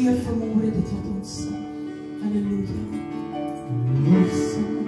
eer vanmôre dit wat ons sing. Halleluja. Lofsang.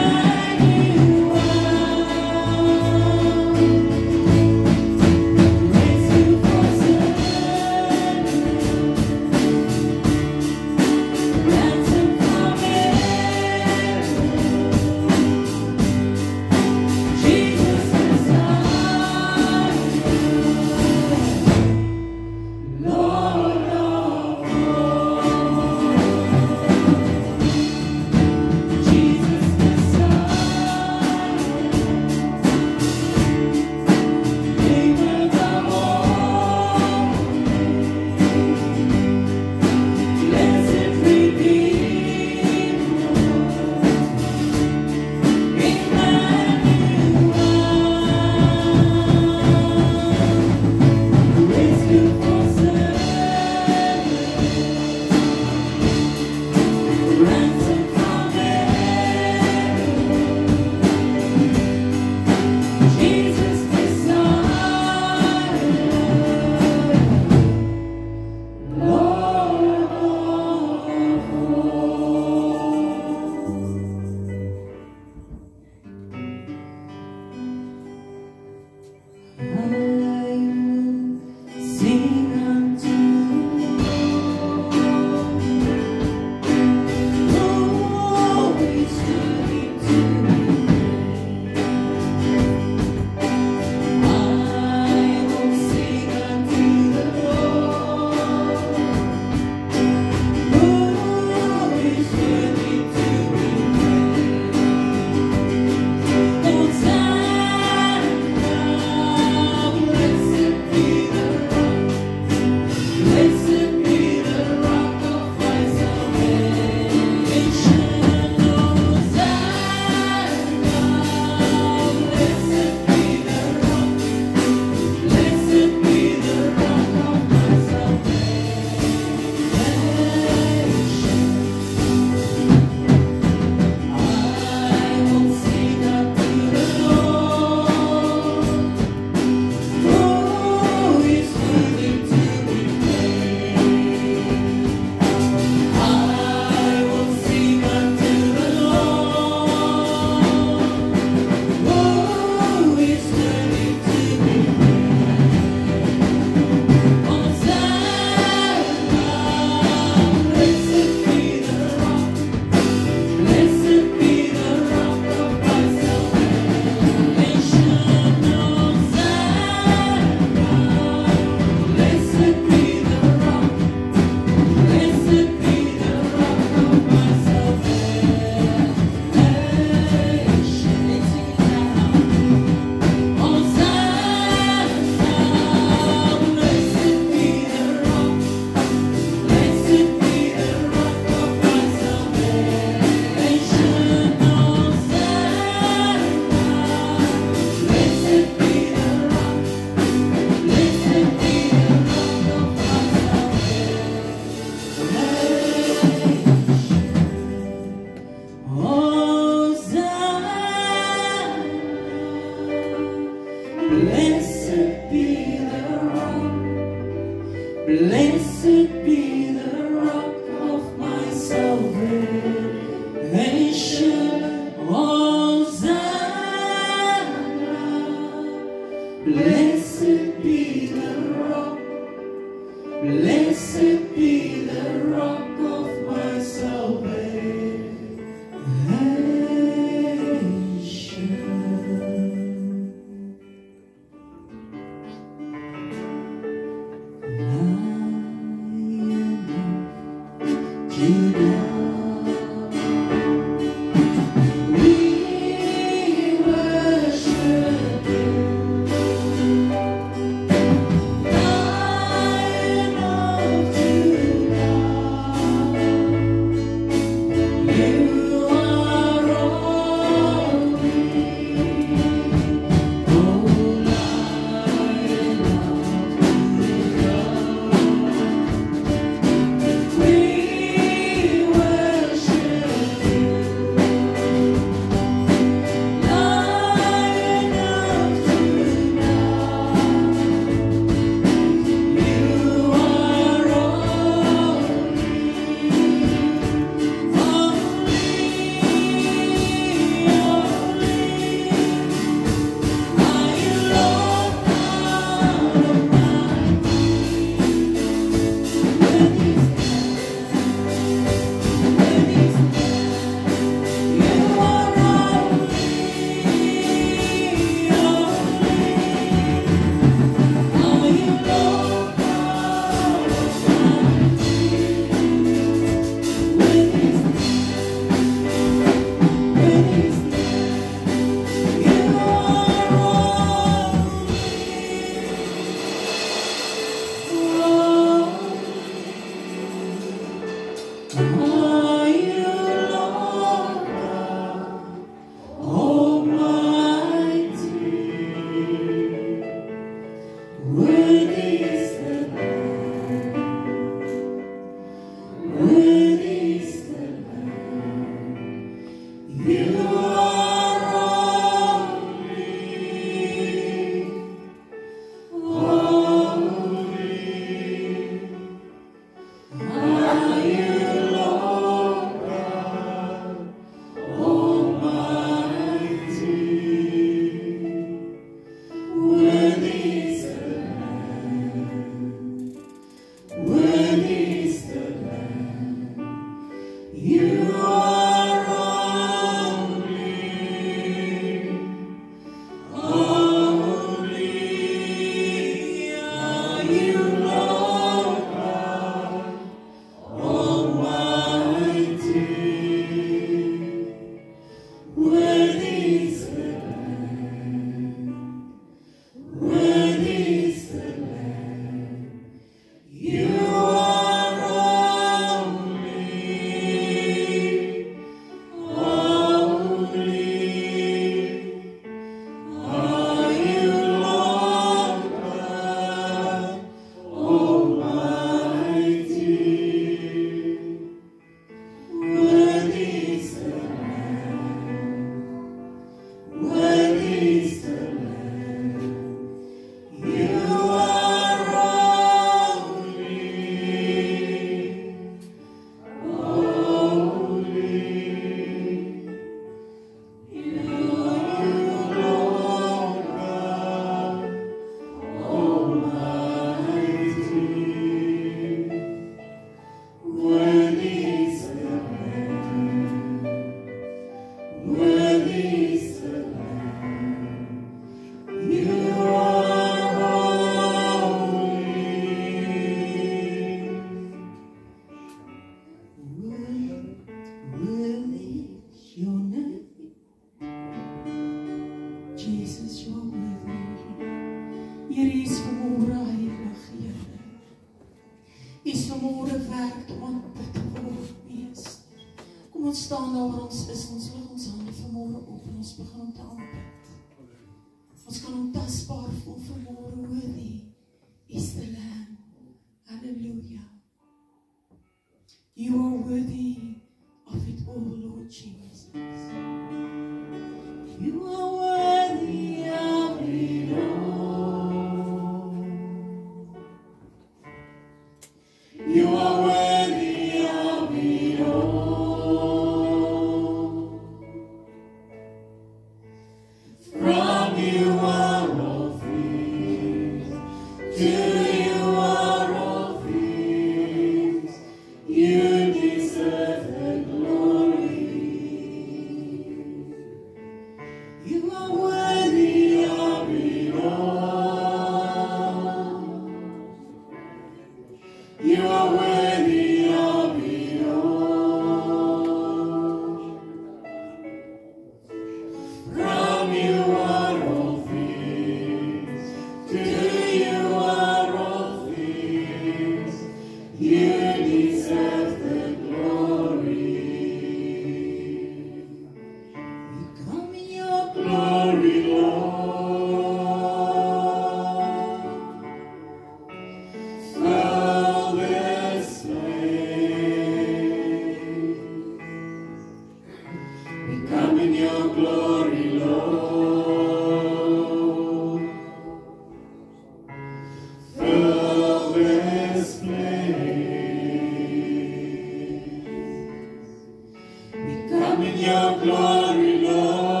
Come in your glory, Lord.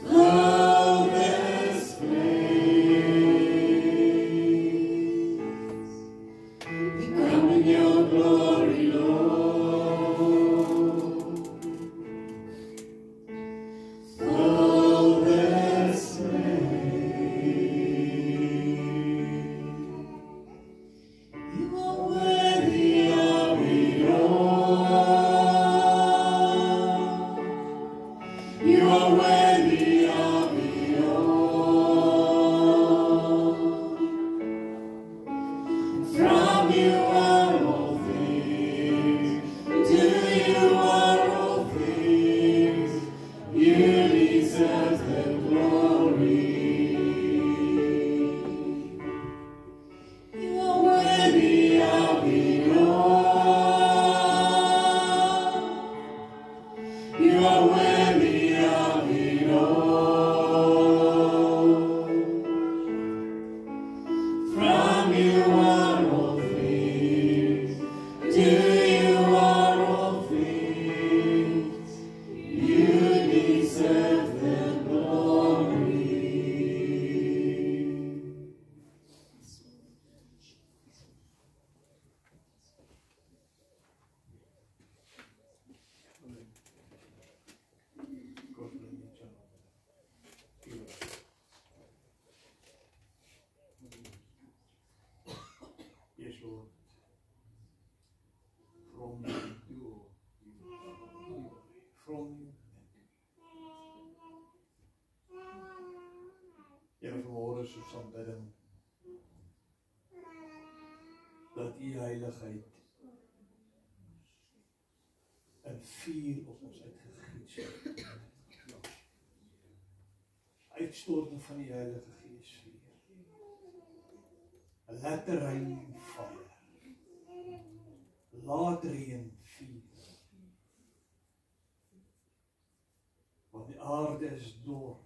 Blow this place. Come in your glory, Lord. Blow this place. You are worthy of it all. You are worthy of it all. From you are all things, to you are all things. You deserve the glory. You are worthy of it all. You are worthy of it all. From you are all things, to you are all things. You deserve the glory. Yes, Lord. From you, from you. Here vanmôre is ons aanbidding dat u heiligheid in vuur op ons uitgegiet is. Uitstorting van die Heilige Gees vuur. 'n Latter reën vuur. Laat reën vuur. Want die aarde is dor.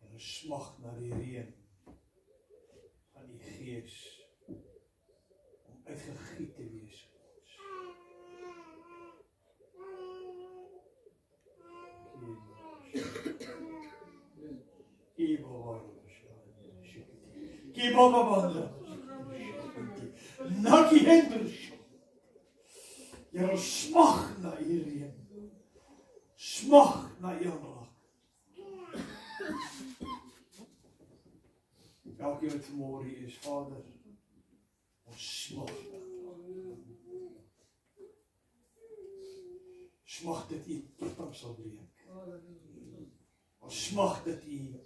En ons smag na die reën van die Gees om uitgegiet te wees op ons. Jy smag na u reën. Smag na u aanraak. Elkeen wat vanmôre hier is, Vader, ons smag. Smag dat u ketting sal breek. Ons smag dat u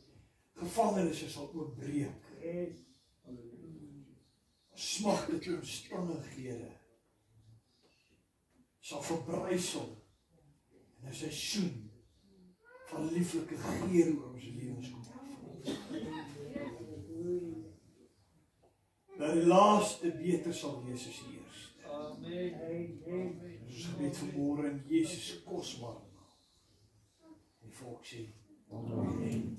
gevangenisse sal oopbreek. Ons smag dat u omstandighede sal verbrysel en 'n seisoen van lieflike geur oor ons lewens kom. Dat die laaste beter sal wees as die eerste. Amen. Ons gebed vanmôre in Jesus kosbare naam. Die volk sê amen.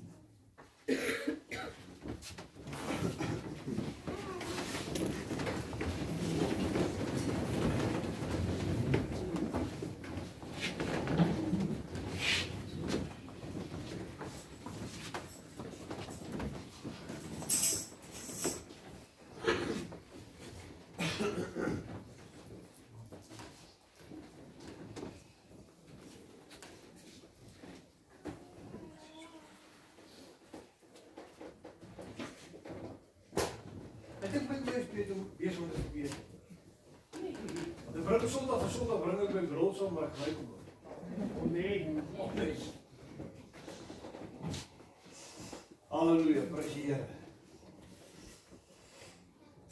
Ek dink met jy weet om wees om dit te weet. Dan bring ek Sondag bring ek my brood saam, maar ek ry kom. Nee. Halleluja, prys die Here.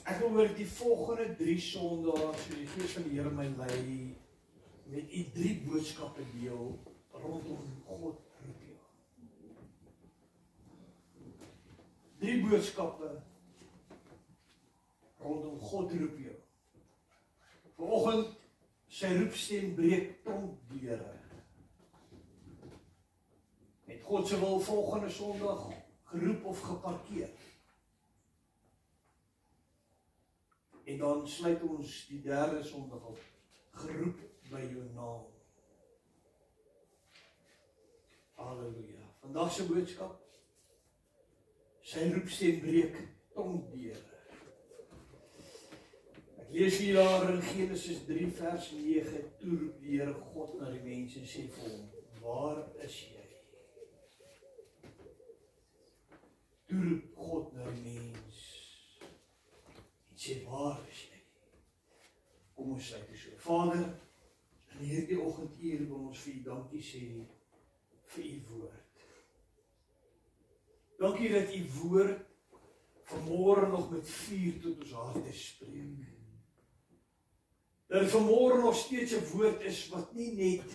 Ek wil oor die volgende 3 Sondae, so die Gees van die Here my lei, met u 3 boodskappe deel rondom God roep jou. 3 boodskappe rondom God roep jou. Vanoggend sy roepstem breek tronkdeure. Het God se wil volgende Sondag geroep of geparkeer? En dan sluit ons die derde Sondag op, geroep by jou naam. Halleluja. Vandag se boodskap, sy roepstem breek tongdeure. Ek lees hier daar in Genesis 3 vers 9, toe roep die Here God na die mens en sê vir hom, waar is jy? Toe roep God na die mens en sê, waar is jy? Kom ons sluit so. Vader, in hierdie oggenduur wil ons vir u dankie sê vir u woord. Dankie dat u woord vanmôre nog met vuur tot ons harte spreek. Dat het vanmôre nog steeds 'n woord is wat nie net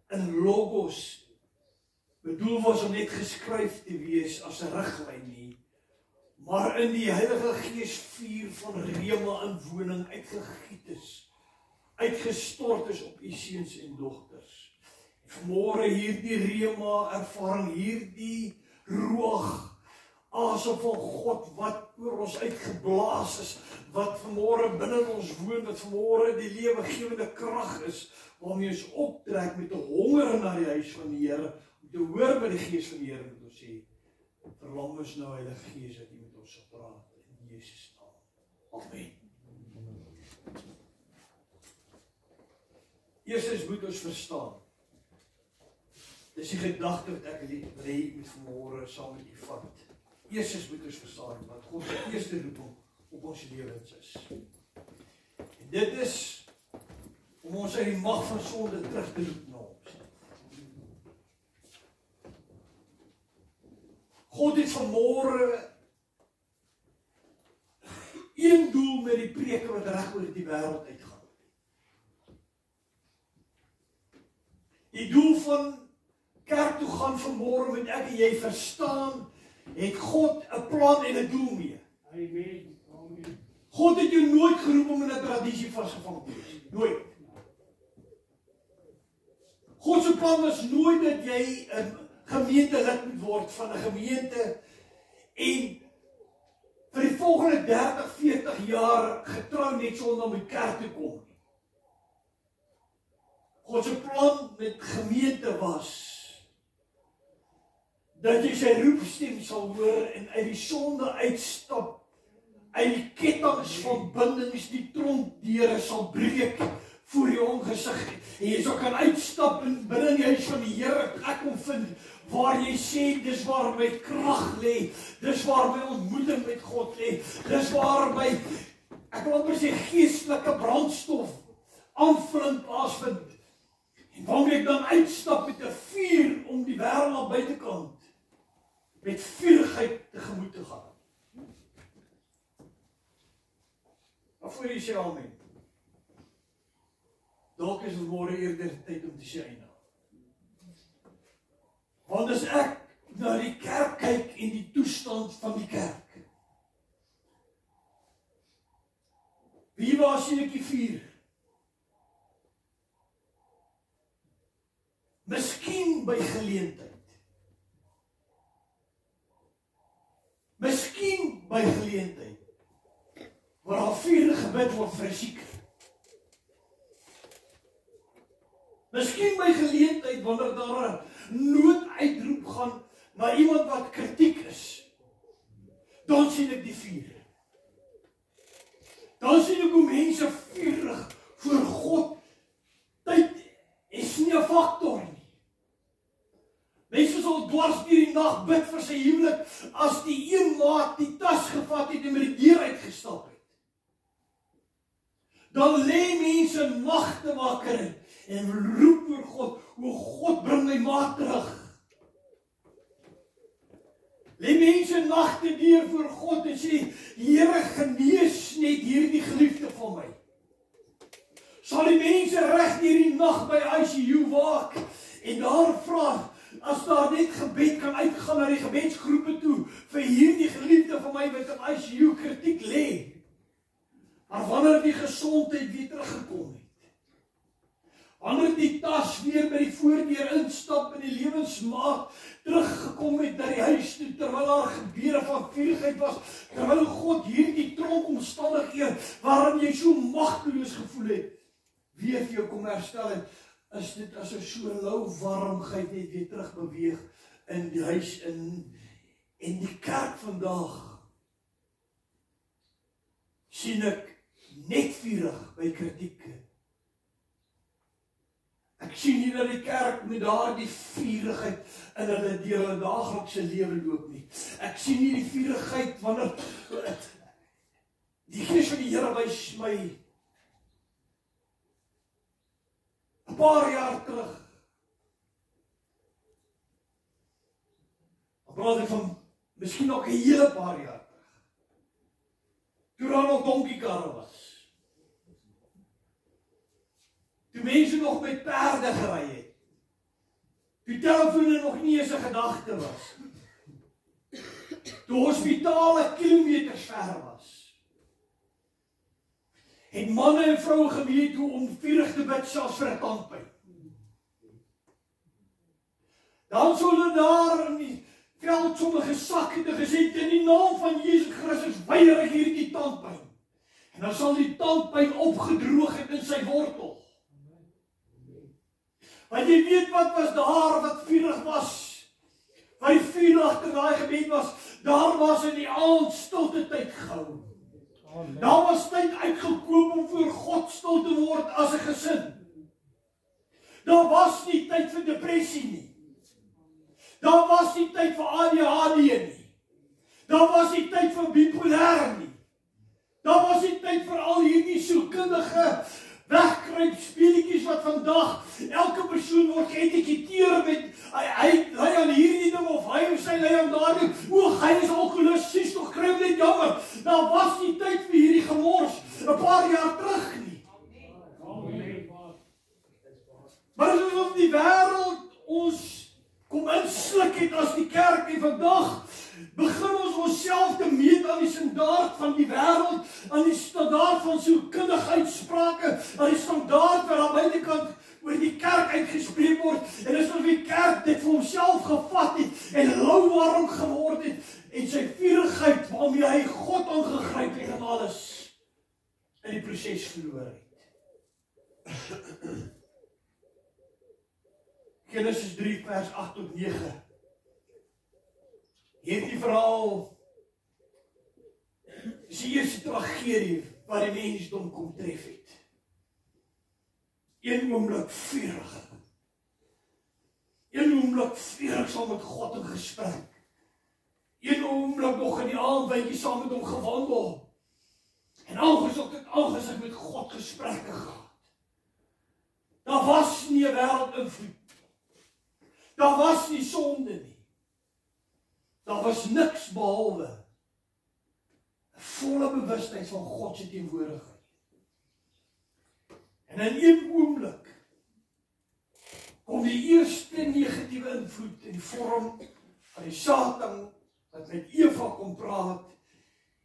in logos bedoel was om net geskryf te wees as 'n riglyn nie, maar in die Heilige Gees vuur van rema in woning uitgegiet is, uitgestort is op u seuns en dogters. Vanmôre hierdie rema ervaring, hierdie ruach, asem van God wat oor ons uitgeblaas is, wat vanmôre binne ons woon, wat vanmôre die lewegewende krag is, waarmee ons optrek met 'n honger na die huis van die Here, om te hoor wat die Gees van die Here met ons sê. Verlang ons nou, Heilige Gees, dat U met ons sal praat in Jesus naam. Amen. Eerstens moet ons verstaan. Dis die gedagte wat ek wil hê met vanmôre saam met u vat. Eerstens moet ons verstaan wat God se eerste roeping op ons lewens is. En dit is om ons uit die mag van sonde terug te roep na ons. God het vanmôre een doel met die preke wat reg oor die wêreld uitgaan. Die doel van kerk toe gaan vanmôre met ek en jy verstaan, het God 'n plan en 'n doel mee. Amen. Amen. God het jou nooit geroep om in 'n tradisie vasgevang te wees. Nooit. God se plan was nooit dat jy 'n gemeentelid moet word van 'n gemeente en vir die volgende 30, 40 jaar getrou net sonder om by kerk te kom. God se plan met gemeente was dat jy sy roepstem sal hoor en uit die sonde uitstap, uit die kettinge van bindings, die tronkdeure sal breek voor jou aangesig. En jy sal kan uitstap en binne in die huis van die Here plek kom vind waar jy sê, dis waar my krag lê, dis waar my ontmoeting met God lê, dis waar my, ek wil amper sê, geestelike brandstof aanvulling plaasvind. En wanneer ek dan uitstap met 'n vuur om die wêreld aan buitekant met vurigheid tegemoet te gaan. Waarvoor jy sê amen. Dalk is het môre eerder tyd om te sê eina. Want as ek na die kerk kyk en die toestand van die kerk, wie waar sien ek die vuur? Miskien by geleentheid. Miskien by geleentheid, waar daar vuur gebid word vir 'n siek. Miskien by geleentheid, wanneer daar 'n nooduitroep gaan na iemand wat kritiek is, dan sien ek die vuur. Dan sien ek hoe mense vurig voor God. Tyd is nie 'n faktor nie. Mense sal dwars deur die nag bid vir sy huwelik, as die een maat die tas gevat het en met die deur uitgestap het. Dan lê mense nagte wakker en roep oor God, o God, bring my maat terug. Lê mense nagte deur voor God en sê, Here, genees net hierdie geliefde van my. Sal die mense reg deur die nag by ICU waak en daar vra, as daar net gebed kan uitgaan na die gebedsgroepe toe, vir hierdie geliefde van my wat in ICU kritiek lê. Maar wanneer die gesondheid weer teruggekom het, wanneer die tas weer by die voordeur instap en die lewensmaat teruggekom het na die huis toe, terwyl daar gebeure van vurigheid was, terwyl God hierdie tronkomstandighede waarin jy so magteloos gevoel het, weer vir jou kom herstel het, is dit asof so 'n lou warmheid net weer terug beweeg in die huis in die kerk vandag. Sien ek net vurig by kritieke. Ek sien nie dat die kerk met daardie vurigheid in hulle deur hulle daaglikse lewe loop nie. Ek sien nie die vurigheid wanneer die Gees van die Here wys my 'n paar jaar terug. Dan praat ek van miskien nog 'n hele paar jaar terug. Toe daar nog donkiekarre was. Toe mense nog met perde gery het. Toe telefone nog nie eens 'n gedagte was. Toe hospitale kilometers ver was. Het manne en vroue geweet hoe om vurig te bid selfs vir 'n tandpyn. Dan sou hulle daar in die veld sommige sakke te gesê in die naam van Jesus Christus weier ek hierdie tandpyn. En dan sal die tandpyn opgedroog het in sy wortel. Want jy weet wat was daar wat vurig was, wat die vuur agter daai gebed was, daar was in die aand stilte tyd gehou. Daar was tyd uitgekoop om voor God stil te word as 'n gesin. Daar was nie tyd vir depressie nie. Daar was nie tyd vir ADHD nie. Daar was nie tyd vir bipolêr nie. Daar was nie tyd vir al hierdie sielkundige wegkruip speletjies wat vandag elke persoon word geëtiketeer met hy lei aan hierdie ding of hy of sy lei aan daardie. Hy is alkoholist, sies tog kry net jammer. Daar was nie tyd vir hierdie gemors 'n paar jaar terug nie. Maar dit is of die wêreld ons kom insluk het as die kerk en vandag begin ons onsself te meet aan die standaard van die wêreld, aan die standaard van sielkundige uitsprake, aan die standaard wat aan buitekant oor die kerk uitgespreek word, en is of die kerk dit vir homself gevat het en lauwarm geword het en sy vurigheid waarmee hy God aangegryp het en alles in die proses verloor het. Genesis 3 vers 8 tot 9. Hierdie verhaal is die eerste tragedie wat die mensdom kom tref het. Een oomblik vurig. Een oomblik vurig saam met God in gesprek. Een oomblik nog in die aandbytjie saam met hom gewandel. En aangesig met God gesprekke gehad. Daar was nie 'n wêreldinvloed. Daar was nie sonde nie. Daar was niks behalwe 'n volle bewustheid van God se teenwoordigheid. En in een oomblik kom die eerste negatiewe invloed in die vorm van die Satan wat met Eva kom praat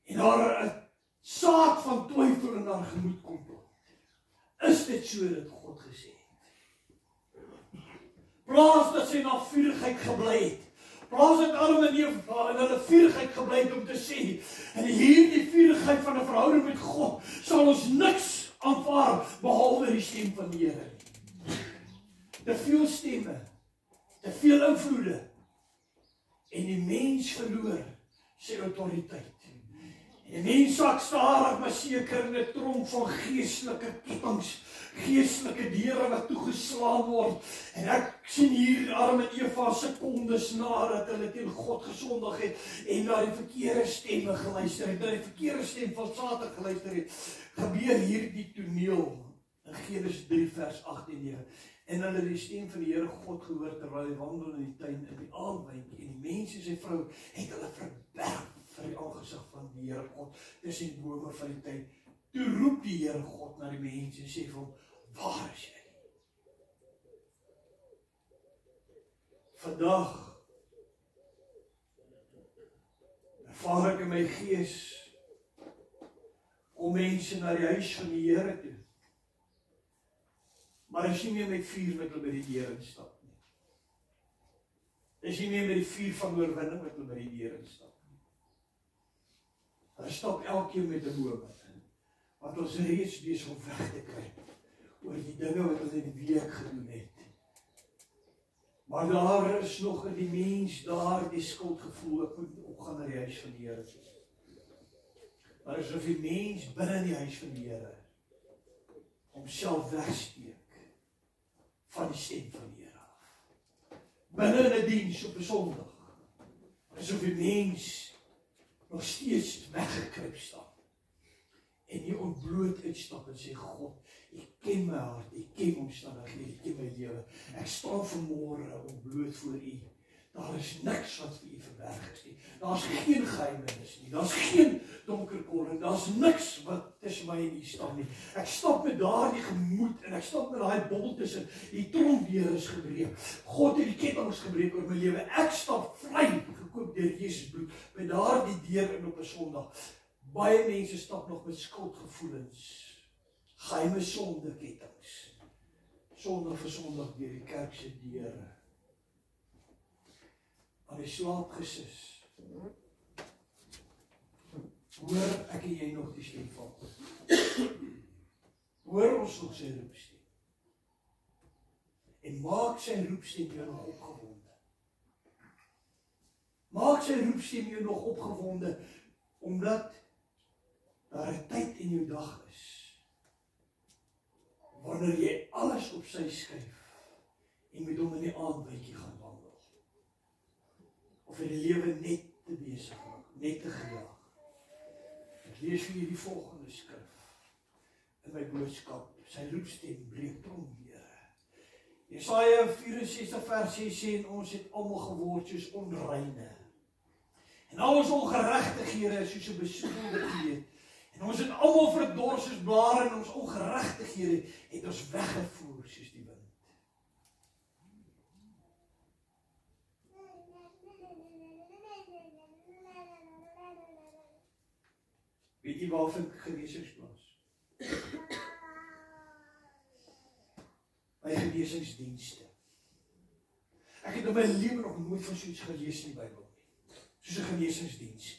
en haar 'n saad van twyfel in haar gemoed kom plant. Is dit so dat God gesê het? Plaas dat sy na vurigheid gebly het. Plaas dat Adam en Eva in hulle vurigheid gebly het om te sê, en hierdie vurigheid van 'n verhouding met God sal ons niks aanvaar behalwe die stem van die Here. Te veel stemme, te veel invloede, en die mens verloor sy autoriteit. En die mens sak stadig maar seker in 'n tronk van geestelike kettinge, geestelike deure wat toegeslaan word. En ek sien hier Adam en Eva sekondes nadat hulle teen God gesondig het en na die verkeerde stemme geluister het, na die verkeerde stem van Satan geluister het, gebeur hierdie toneel in Genesis 3 vers 8 en 9. En hulle die stem van die Here God gehoor terwyl hy wandel in die tuin in die aandwyntjie, en die mens en sy vrou het hulle verberg vir die aangesig van die Here God tussen die bome van die tuin. Toe roep die Here God na die mens en sê vir hom, waar is jy? Vandag ervaar ek in my gees om mense na die huis van die Here toe. Maar is nie meer met vuur wat hulle by die deur instap nie. Is nie meer met die vuur van oorwinning wat hulle by die deur instap nie. Hulle stap elkeen met 'n moment in, wat ons reeds besig om weg te kry oor die dinge wat hulle in die week gedoen het. Maar daar is nog in die mens daar die skuldgevoel, ek moet opgaan na die huis van die Here. Maar is of die mens binne in die huis van die Here homself wegsteek van die stem van die Here af. Binne in 'n diens op 'n Sondag is of die mens nog steeds weggekruip staan en nie ontbloot uitstap en sê, God, ek ken my hart, ek ken omstandighede, ek ken my lewe. Ek staan vanmôre ontbloot voor U. Daar is niks wat vir U verberg is nie. Daar's geen geheimenis nie. Daar's geen donker korre. Daar's niks wat tussen my en U staan nie. Ek stap met daardie gemoed en ek stap met daai bol tussen. Die trompbeer is gebreek. God het die kettinge gebreek oor my lewe. Ek stap vry, gekoop deur Jesus bloed, by daardie deur in op 'n Sondag. Baie mense stap nog met skuldgevoelens. Geheime sondekettinge. Sondag vir Sondag deur die kerk se deure. Aan die slaap gesis. Hoor ek en jy nog die stem van God? Hoor ons nog sy roepstem? En maak sy roepstem jou nog opgewonde? Maak sy roepstem jou nog opgewonde, omdat daar 'n tyd in jou dag is, wanneer jy alles op sy skuif en met hom in die aandbytjie gaan wandel. Of in die lewe net te besig maak, net te gejaag. Ek lees vir julle die volgende skrif in my boodskap. Sy roepstem breek trombeere. Jesaja 64 vers 6 sê, en ons het almal geword soos onreine. En al ons ongeregtighede is soos 'n besoedelde kleed. En ons het almal verdors soos blare en ons ongeregtighede het ons weggevoer soos die wind. Weet jy waar vind genesings plaas? By genesingsdienste. Ek het in my lewe nog nooit van so iets gelees in die Bybel nie. Soos 'n genesingsdiens.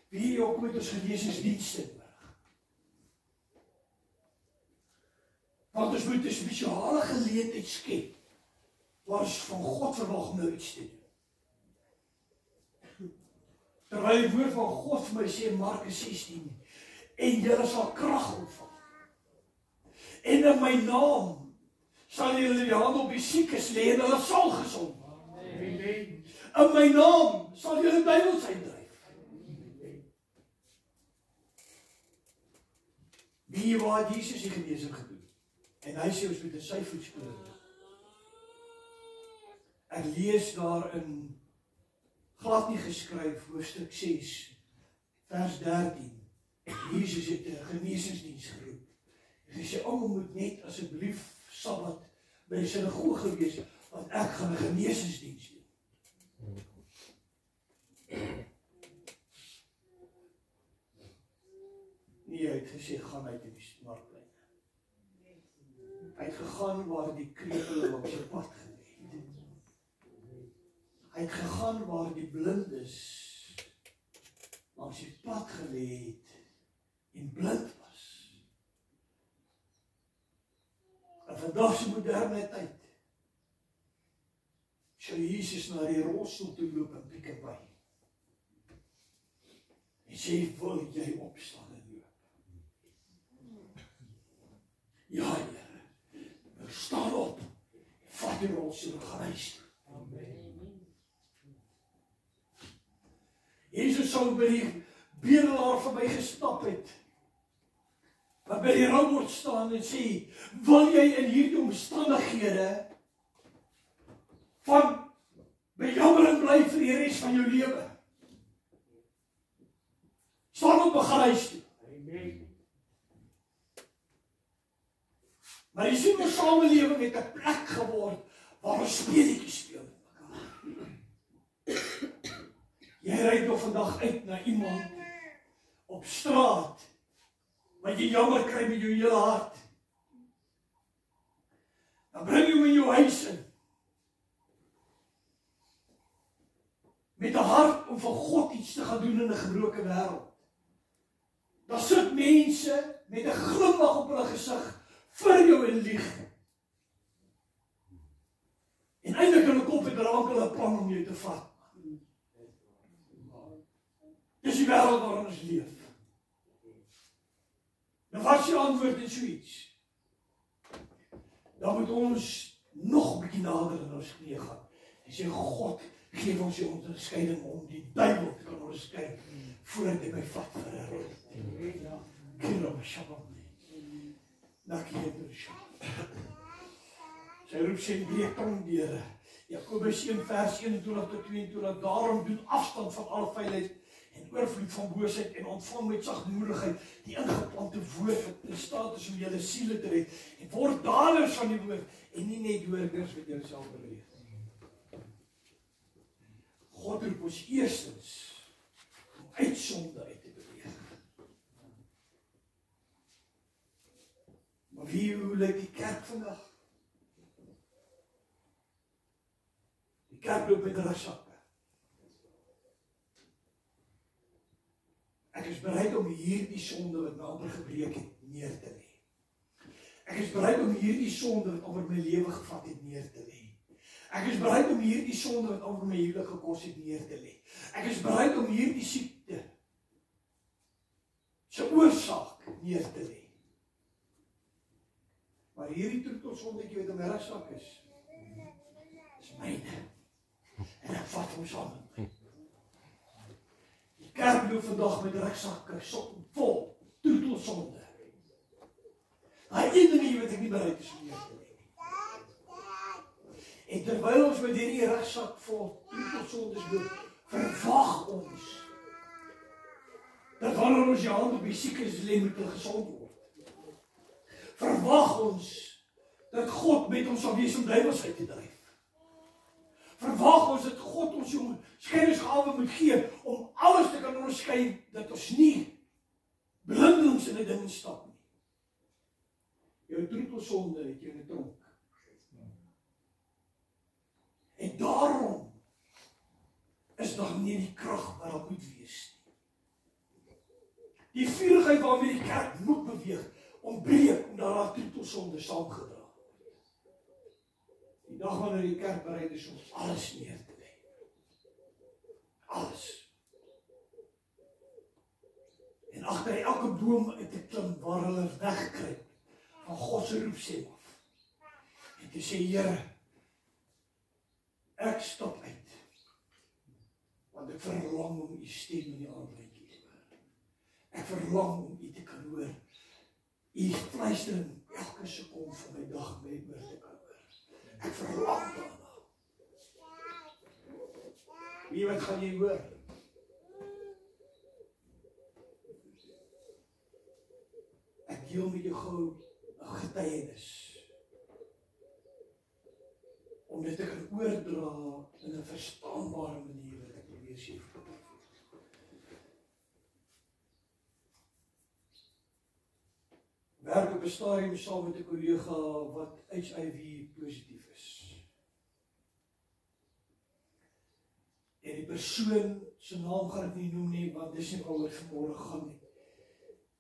Wie jy ook met ons genesingsdienste nodig. Want ons moet 'n spesiale geleentheid skep waar ons van God verwag om nou iets te doen. Terwyl die woord van God vir my sê in Markus 16, en julle sal krag ontvang. En in my naam sal julle die hand op die siekes lê en hulle sal gesond word. Amen. In my naam sal julle duiwels uitdryf. Wie waar Jesus die genesing gedoen? En hy sê ons moet in sy voetspore loop. Ek lees daar in glad nie geskryf, hoofstuk 6, vers 13. Jesus het 'n genesingsdiens geroep. En hy sê, almal moet net asseblief Sabbat by die sinagoge wees, want ek gaan 'n genesingsdiens doen. Nee, hy het gesê, gaan uit in die markplein. Hy het gegaan waar die krepele langs die pad gelê het. Hy het gegaan waar die blindes langs die pad gelê het en blind was. En vandag se moderne tyd sou Jesus na die rolstoel toe loop en piek by. En sê, wil jy opstaan en loop? Ja, Here, nou staan op, vat die rolstoel en gaan huis toe. Jesus sou by die bedelaar verby gestap het, maar by die roubord staan en sê, wil jy in hierdie omstandighede van bejammering bly vir die res van jou lewe? Staan op en gaan huis toe. Maar die sien ons samelewing het 'n plek geword waar ons speletjies speel met mekaar. Jy ry nog vandag uit na iemand op straat wat jy jammer kry met jou hele hart, dan bring jy hom in jou huis in, met 'n hart om vir God iets te gaan doen in 'n gebroke wêreld. Daar sit mense met 'n glimlag op hulle gesig vir jou en lieg. En eintlik in hulle kop het hulle 'n plan om jou te vat. Dis die wêreld waarin ons leef. Nou wat is die antwoord in so iets? Dan moet ons nog 'n bietjie nader in ons knieë gaan. En sê, God, geef ons die onderskeiding om die duiwel te kan onderskei voordat hy my vat vir 'n rol. Kira Shabbat. Sy roep sy breek tong deure. Jakobus 1 vers 21 tot 22. Daarom doen afstand van alle vuilheid en oorvloed van boosheid en ontvang met sagmoedigheid die ingeplante woord wat in staat is om julle siele te red. En word daders van die woord en nie net hoorders wat jouself beweeg. God roep ons eerstens om uit sonde uit te beweeg. Maar hoe lyk die kerk vandag? Die kerk loop met rugsakke. Ek is bereid om hierdie sonde wat my amper gebreek het, neer te lê. Ek is bereid om hierdie sonde wat oor my lewe gevat het, neer te lê. Ek is bereid om hierdie sonde wat oor my huwelik gekos het, neer te lê. Ek is bereid om hierdie siekte se oorsaak neer te lê. Maar hierdie troetelsondetjie wat in my rugsak is myne. En ek vat hom saam met my. Die kerk loop vandag met rugsakke vol troetelsonde. Daai een ding wat ek nie bereid is om neer te lê. En terwyl ons met hierdie rugsak vol troetelsondes loop, verwag ons dat wanneer ons jou hand op die siekes lê, moet hulle gesond word. Verwag ons dat God met ons sal wees om duiwels uit te dryf. Verwag ons dat God ons jou skeidingsgawe moet gee om alles te kan onderskei, dat ons nie blindelings in 'n ding stap nie. Jou troetelsonde het jou in 'n tronk. En daarom is daar nie die krag wat daar moet wees nie. Die vurigheid waarmee die kerk moet beweeg, ontbreek omdat daar troetelsonde saamgedra word. Die dag wanneer die kerk bereid is om alles neer te lê. Alles. En agter elke boom uit te klim waar hulle wegkruip van God se roepstem af. En te sê, Here, ek stap uit. Want ek verlang om u stem in die aandrykie te hoor. Ek verlang om u te kan hoor. U fluistering elke sekonde van my dag by oor te kan hoor. Ek verlang daarna. Wie wat gaan jy hoor? Ek deel met jou gou 'n getuienis. Om dit te kan oordra in 'n verstaanbare manier wat ek probeer sê. Werk op 'n stadium saam met 'n kollega wat HIV positief is. En die persoon se naam gaan ek nie noem nie, want dis nie waaroor vanmôre gaan nie.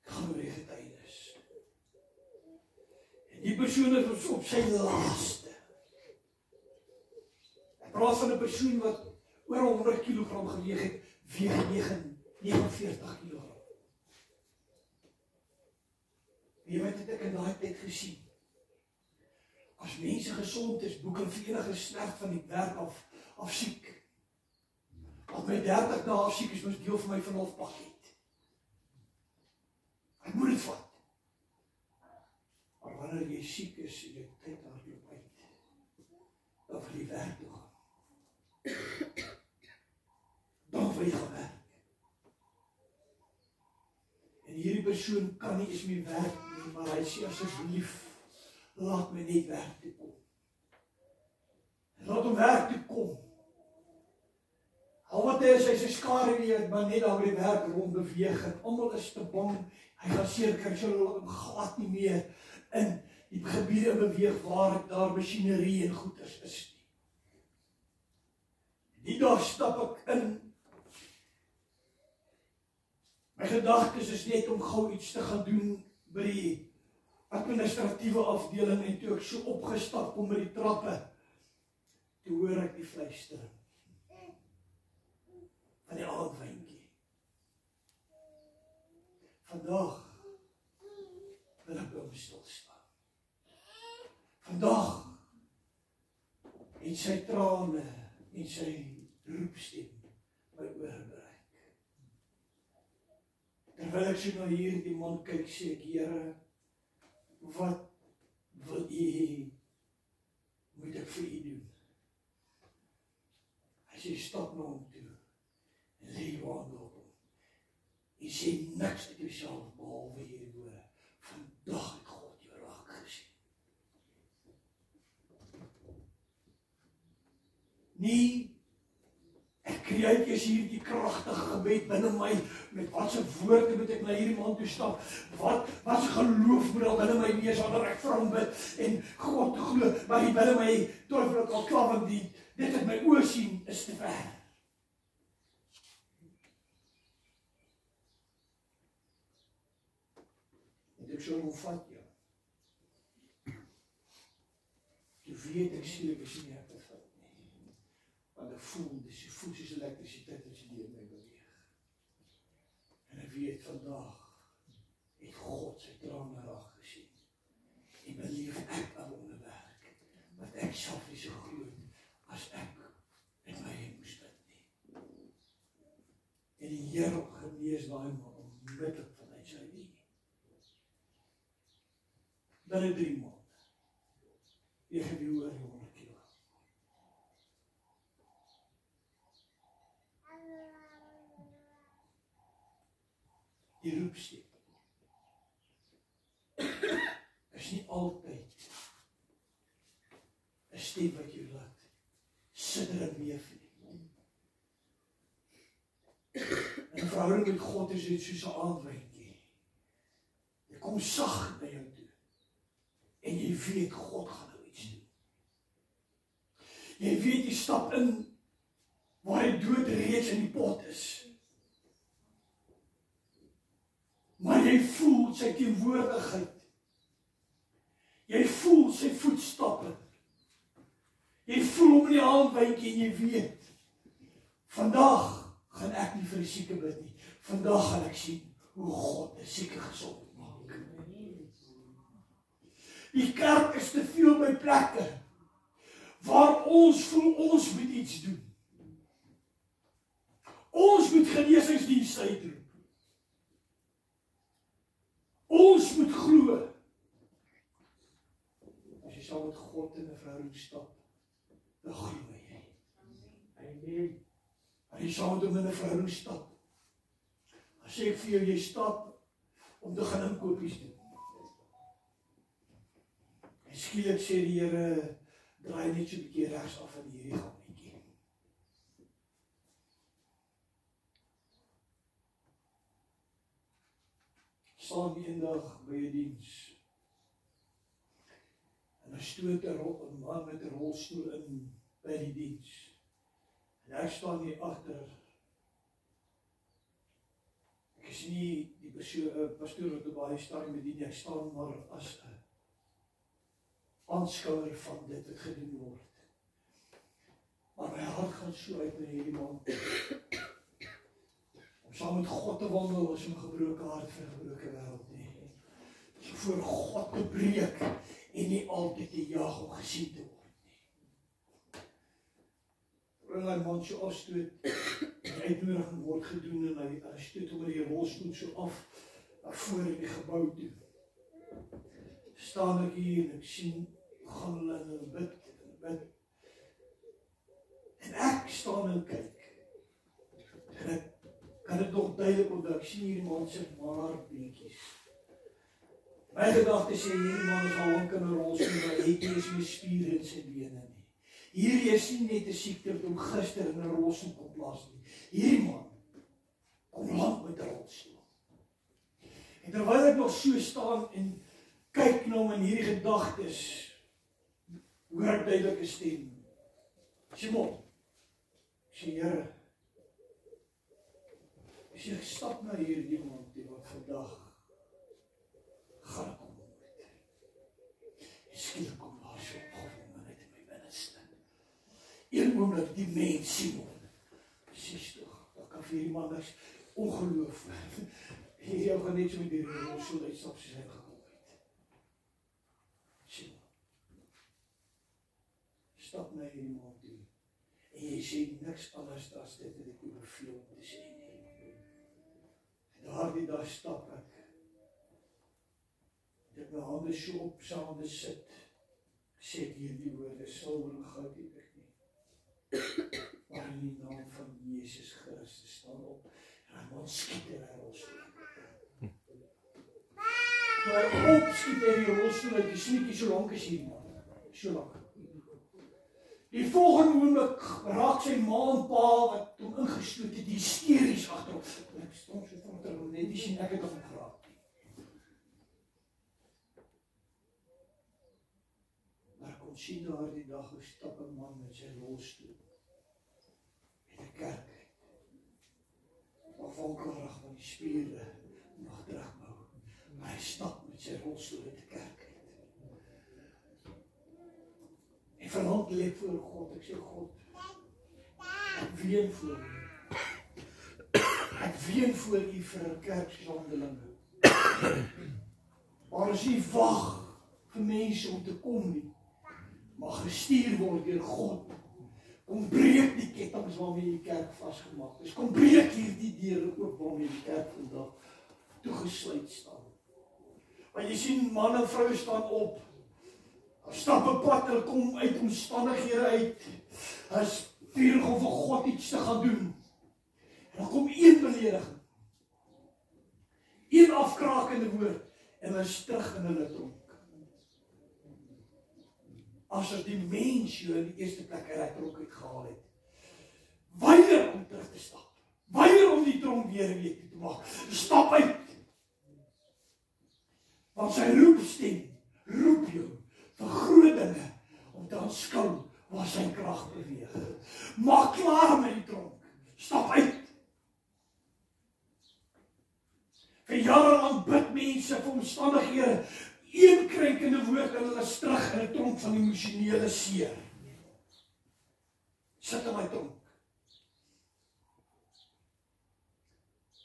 Ek gaan oor die getuienis. En die persoon is op sy laaste. Ek praat van 'n persoon wat oor 100 kg geweeg het, weeg 49 kg. Wie weet het ek in daai tyd gesien? As mense gesond is, boek hulle vir enige sterf van die werk af siek. As my 30 dae af siek is, moet deel van my verlofpakket. Ek moet dit vat. Maar wanneer jy siek is, jy tyd hardloop uit. Dan wil jy werk toe gaan. Dan wil jy gaan werk. En hierdie persoon kan nie eens meer werk nie, maar hy sê asseblief, laat my net werk toe kom. Laat hom werk toe kom. Al wat hy is 'n skaduwee, maar net daar by die werk rond beweeg en almal is te bang. Hy gaan seker sy hom glad nie meer in die gebiede beweeg waar daar masjinerie en goeders is nie. Die dag stap ek in. My gedagtes is net om gou iets te gaan doen by die administratiewe afdeling en toe ek so opgestap kom by die trappe, toe hoor ek die fluistering van die aandwyntjie. Vandag wil ek by hom stil staan. Vandag en sy trane en sy roepstem my oor bereik. Terwyl ek so na hierdie man kyk, sê ek, Here, wat wil U moet ek vir U doen? Hy sê, stap na hom toe en lê jou hande op hom. En sê niks uit jouself behalwe hierdie woorde. Vandag het God jou raak gesien. Nie ek kry eers hierdie kragtige gebed binne my, met wat se woorde moet ek na hierdie man toe stap, wat se geloof moet al binne my wees, wanneer ek vir hom bid, en God glo, maar die binne my, twyfel ek al klaar, want dit wat my oë sien, is te ver. En ek sal hom vat, ja. Toe weet ek skielik is nie ek te vat nie. Want ek voel, dis soos elektrisiteit as jy deur my beweeg. En ek weet vandag het God sy trane raak gesien. En beleef ek 'n wonderwerk wat ek self nie so groot as ek met my moes bid nie. En die Here genees daai man onmiddellik vanuit sy wie. Binne 3 maande. Jy gaan die hoor 100 kilo. Die roepstem is nie altyd 'n stem wat jou laat sidder en beef nie. En 'n verhouding met God is net soos 'n aandwyntjie. Jy kom sag na jou toe en jy weet God gaan nou iets doen. Jy weet jy stap in waar die dood reeds in die pot is. Maar jy voel sy teenwoordigheid. Jy voel sy voetstappe. Jy voel hom in die handwyntjie en jy weet, vandag gaan ek nie vir die sieke bid nie. Vandag gaan ek sien hoe God 'n sieke gesond maak. Die kerk is te veel by plekke waar ons voel ons moet iets doen. Ons moet genesingsdienste uitroep. Ons moet glo. As jy saam met God in 'n verhouding stap, dan glo jy. Amen. As jy saam met hom in 'n verhouding stap, dan sê ek vir jou, jy stap om te gaan inkopies doen. En skielik sê die Here, draai net so 'n bietjie regs af van hierdie gangetjie. Staan eendag by 'n diens. En daar stoot 'n man met 'n rolstoel in by die diens. En ek staan hier agter. Ek is nie die pastoor wat op baie staan met die ek staan maar as 'n aanskouer van dit wat gedoen word. Maar my hart gaan so uit na hierdie man. Om saam met God te wandel is 'n gebroke hart vir 'n gebroke wêreld nie. So voor God te breek en nie altyd te jag om gesien te word nie. Terwyl hy man so afstoot, die uitnodiging word gedoen en hy stoot hom met die rolstoel so af na voor in die gebou toe. Staan ek hier en ek sien gaan hulle in 'n bid. En ek staan en kyk. En ek kan dit nog duidelik onthou, ek sien hierdie man se maar beentjies. My gedagte sê hierdie man is al lank in 'n rolstoel, maar hy het nie eens meer spiere in sy bene nie. Hierdie is nie net 'n siekte om gister in 'n rolstoel kom plaas nie. Hierdie man kom lank met 'n rolstoel. En terwyl ek nog so staan en kyk na hom in hierdie gedagtes, hoor ek duidelik 'n stem. Simon, sê Here, as jy stap na hierdie man toe wat vandag gaan kom word. Skielik kom daar so opgewonde net in my binneste. Een oomblik die mens Simon. Presies toch, dat kan vir hierdie man niks ongeloof. Jy gaan net so met die rolstoel uitstap soos hy gekom het. Simon, stap na hierdie man toe. En jy sê niks anders as dit wat ek jou beveel om te sê nie. En daardie dag stap ek. Ek my hande so op sy hande sit. Sê ek hierdie woorde, silwer en goud het ek nie. Maar in die naam van Jesus Christus staan op. En hy man skiet in hy rolstoel. Maar hy opskiet in die rolstoel uit die sniekie so lang as hierdie man. So lang. Die volgende oomblik raak sy ma en pa wat hom ingestoot het, die hysteries agterop. Ek stond so van terwyl net die sien ek het hom geraak. Maar kon sien daar die dag hoe stap 'n man met sy rolstoel in 'n kerk uit. Afhanklik van die spiere nog terugbou. Maar hy stap met sy rolstoel uit die kerk uit. En verlang leef voor God. Ek sê God, ek ween voor U. Ek ween voor U vir 'n kerkshandelinge. Maar as U wag vir mense om te kom nie, mag gestuur word deur God. Kom breek die kettinge waarmee die kerk vasgemaak is. Kom breek hierdie deure oop waarmee die kerk vandag toegesluit staan. Want jy sien man en vrou staan op. Hulle stap 'n pad, hulle kom uit omstandighede uit. Hulle is vurig om vir God iets te gaan doen. En dan kom een belediging. Een afkrakende woord en hulle is terug in hulle tronk. As die mens jou in die eerste plek uit die tronk uitgehaal het, weier om terug te stap. Weier om die tronk weer toe te maak. Stap uit. Want sy roepstem roep jou vir groot dinge om te aanskou waar sy krag beweeg. Maak klaar met die tronk. Stap uit. Vir jare lang bid mense vir omstandighede. Een krenkende woord en hulle is terug in 'n tronk van emosionele seer. Sit in my tronk.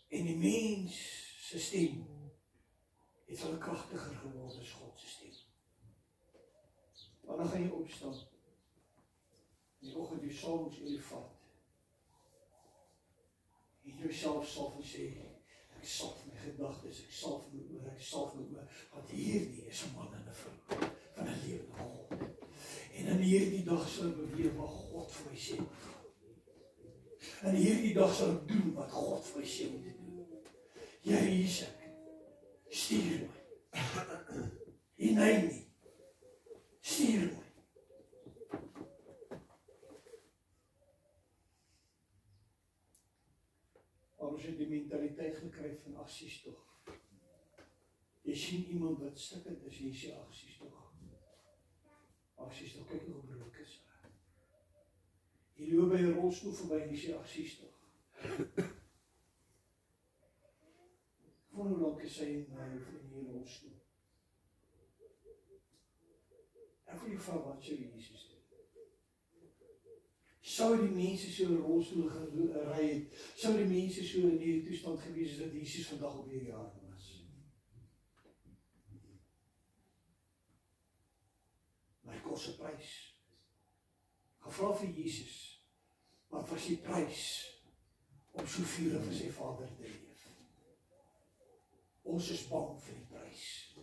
En die mens se stem het hulle kragtiger geword as God se stem. Maar dan gaan jy opstaan. En die oggend jy soms in die vat. En jouself salf en sê, ek salf my gedagtes, ek salf my oor, ek salf my oor, want hierdie is 'n man en 'n vrou van 'n lewende God. En in hierdie dag sal ek beweeg wat God vir my sê. In hierdie dag sal ek doen wat God vir my sê om te doen. Here, hier is ek. Stuur my. En hy nie. Stuur my. Ons het die mentaliteit gekry van aksies tog. Jy sien iemand wat stikkend is, jy sê aksies tog. Aksies tog, kyk hoe broek is. Jy loop by 'n rolstoel verby en jy sê aksies tog. Hoe lank is hy in die rolstoel? Ek wil jy vra wat sou Jesus doen? Sou die mense so 'n rolstoel gery het, sou die mense so in die toestand gewees het dat Jesus vandag op hierdie aarde was. Maar hy kos 'n prys. Gevra vir Jesus, wat was die prys om so vurig vir sy Vader te leef? Ons is bang vir die prys.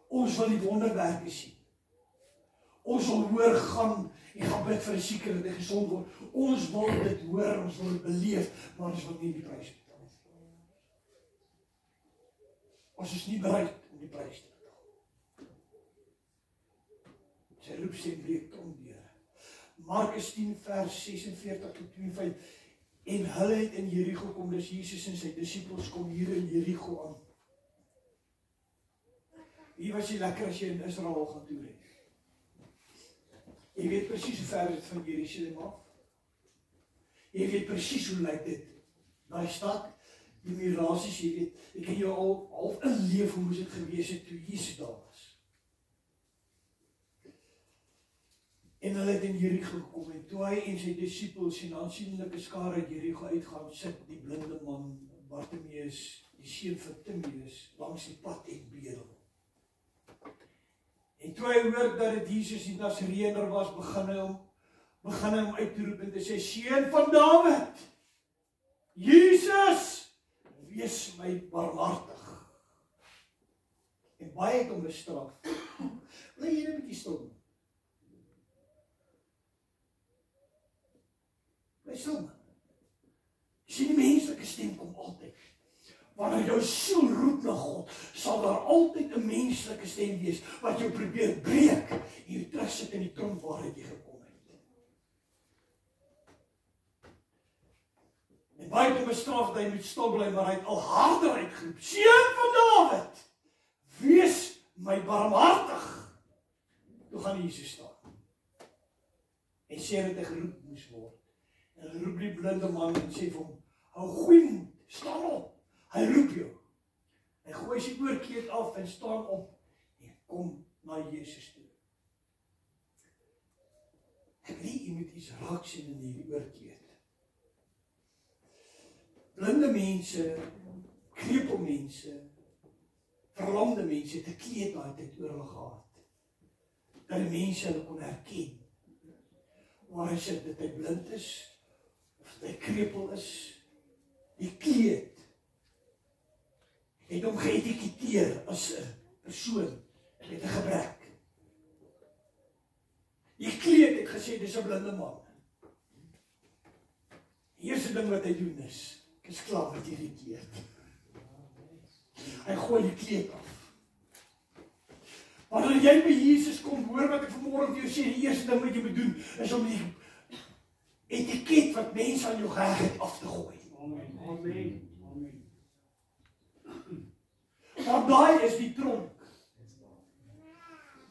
Ons wil die wonderwerke sien. Ons wil hoor gaan en gaan bid vir 'n sieke dat hy gesond word. Ons wil dit hoor, ons wil dit beleef, maar ons wil nie die prys betaal. Ons is nie bereid om die prys te betaal. Sy Sy roepstem breek trondeure. Markus 10 vers 46 tot 52. En hulle het in Jericho kom, dis Jesus en sy disippels kom hier in Jericho aan. Wie was jy lekker as jy in Israel gaan toer het? Jy weet presies hoe ver dit van Jerusalem af. Jy weet presies hoe lyk dit. Daai stad, die mirasies, jy weet, ek kan jou al half inleef hoe moes dit gewees het toe Jesus daar was. En hulle het in Jericho gekom, en toe hy en sy disippels en aansienlike skare uit Jericho uitgaan, sit die blinde man, Bartimeus, die seun van Timeus, langs die pad en bedel. En toe hy hoor dat dit Jesus die Nasareëner was, begin hy hom uit te roep en te sê, seun van Dawid, Jesus, wees my barmhartig. En baie het hom bestraf. Wil jy net 'n bietjie stil? Stil. Sien die menslike stem kom altyd. Wanneer jou siel roep na God, sal daar altyd 'n menslike stem wees wat jou probeer breek en jou terugsit in die tronk waaruit jy gekom het. En baie het bestraf dat hy moet stil bly, maar hy het al harder uitgeroep. Seun van Dawid, wees my barmhartig. Toe gaan Jesus staan. En sê dat hy geroep moes word. En hy roep die blinde man en sê vir hom, hou goeie moed, staan op. Hy roep jou. Hy gooi sy oorkleed af en staan op en kom na Jesus toe. Ek weet jy moet iets raak sien in hierdie oorkleed. Blinde mense, krepelmense, verlamde mense het 'n kleed daai tyd oor hulle gehad. Dat die mense hulle kon herken. Waar hy sê dat hy blind is, die krepel is, die kleed het hom geëtiketeer as 'n persoon met 'n gebrek. Die kleed het gesê dis 'n blinde man. Die eerste ding wat hy doen is, ek is klaar met hierdie kleed. Hy gooi die kleed af. Wanneer jy by Jesus kom, hoor wat ek vanmôre vir jou sê, die eerste ding wat jy moet doen is om die etiket wat mense aan jou geheg het af te gooi. Amen. Amen. Amen. Want daai is die tronk.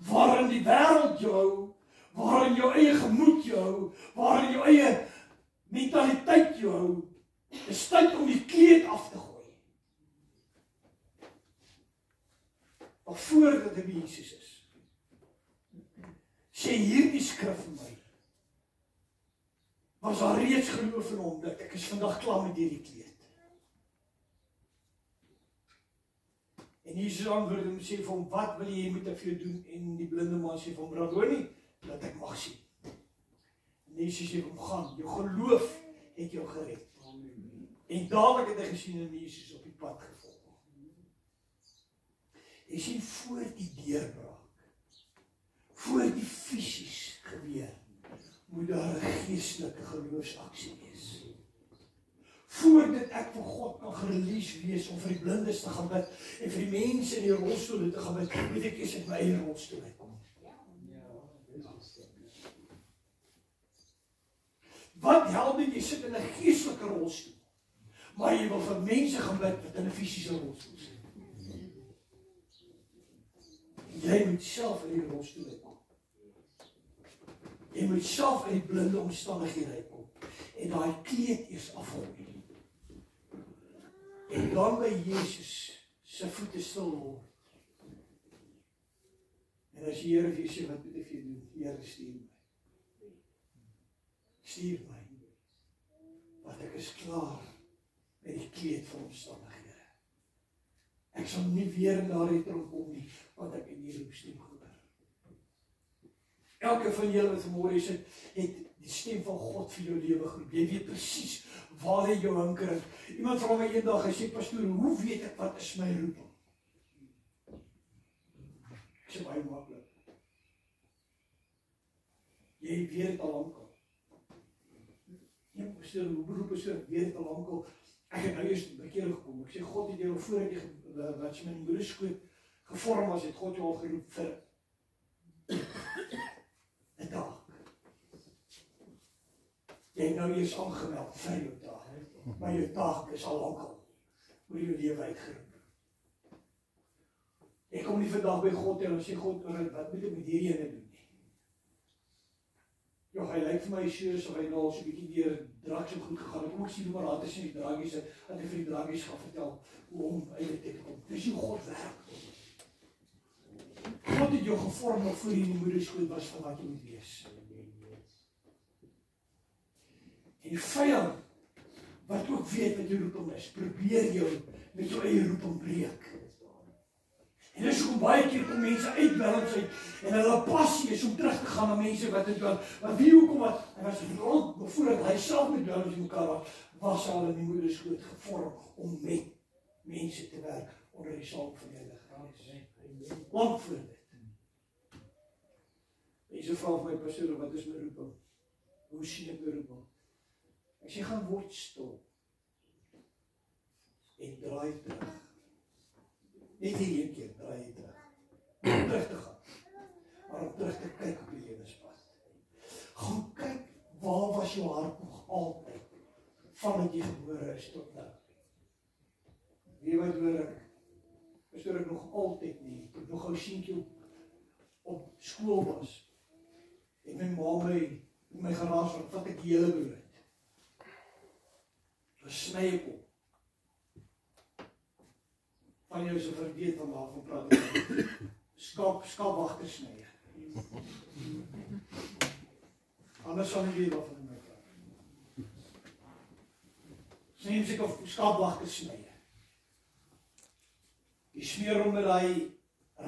Waarin die wêreld jou, waarin jou eie gemoed jou, waarin jou eie mentaliteit jou, is tyd om die kleed af te gooi. Maar voordat hy by Jesus is, sê hierdie skrif vir my, was daar reeds geloof in hom, dat ek is vandag klaar met hierdie kleed. En Jesus antwoord hom, sê vir hom, wat wil jy moet ek vir jou doen? En die blinde man sê vir hom, Rabboni, dat ek mag sien. En Jesus sê vir hom, gaan, jou geloof het jou gered. En dadelik het hy gesien en Jesus op die pad gevolg. Jy sien, voor die deurbraak, voor die fisies gebeur, moet daar 'n geestelike geloofsaksie wees. Voordat ek vir God kan gerelease wees om vir die blindes te gaan bid en vir die mense in die rolstoele te gaan bid, moet ek eers uit my eie rolstoel uitkom. Wat help dit jy sit in 'n geestelike rolstoel, maar jy wil vir mense gaan bid wat in 'n fisiese rolstoel sit? Jy moet self in die rolstoel uitkom. Jy moet self in die blinde omstandighede uitkom en daai kleed eers afgooi. En dan by Jesus se voete stil word. En as die Here vir jou sê, wat moet ek vir jou doen? Here, stuur my. Stuur my. Want ek is klaar met die kleed van omstandighede. Ek sal nie weer in daardie tronk kom nie, want ek het nie roepstem gehoor. Elke van julle wat vanmôre sit, het die stem van God vir jou lewe geroep. Jy weet presies waar jy jou hinker. Iemand vra my eendag, hy sê, pastoor, hoe weet ek wat is my roeping? Ek sê baie maklik. Jy weet dit al lankal. Ja, pastoor, hoe beroep is dit? Weet dit al lankal. Ek het nou eers bekeer gekom. Ek sê, God het jou voordat jy wat jy my in die moederskoot gevorm was, het God jou al geroep vir Jy het nou eers aangemeld vir jou taak. Maar jou taak is al lankal oor jou lewe uitgeroep. Ek kom nie vandag by God en sê God, wat moet ek met hierdie ene doen nie? Ja, hy lyk vir my soos of hy nou al so 'n bietjie deur drugs en goed gegaan het. Kom ek sien hoe maar later sien die druggies dat hy vir die druggies gaan vertel hoe om uit te kom. Dis hoe God werk. God het jou gevorm nog voor jy in die moederskoot was van wat jy moet wees. En die vyand, wat ook weet wat jou roeping is, probeer jou met jou eie roeping breek. En dis hoekom baie keer kom mense uit balance uit en hulle passie is om terug te gaan na mense wat dit doen. Maar wie hoekom wat? Hy was rond voordat hy self met balance in mekaar was al in die moederskoot gevorm om met mense te werk onder die salwing van die Heilige Gees. Lang voor dit. Mense vra vir my pastoor, wat is my roeping? Hoe sien ek my roeping? Ek sê gaan word stil en draai terug. Net hier een keer draai jy terug. Om terug te gaan. Maar om terug te kyk op die lewenspad. Gaan kyk, waar was jou hart nog altyd? Vandat jy gebore is tot nou. Wie wat hoor ek? Pastoor ek nog altyd nie. Ek nog ou seentjie op skool was. En my ma my geraas wat ek die hele brood. Sny ek op. Van jou so verweet van waarvan praat ek. Skaapwagter sny. Anders sal nie weet waarvan ek praat. Sny ek op skaapwagter sny. Jy smeer hom met daai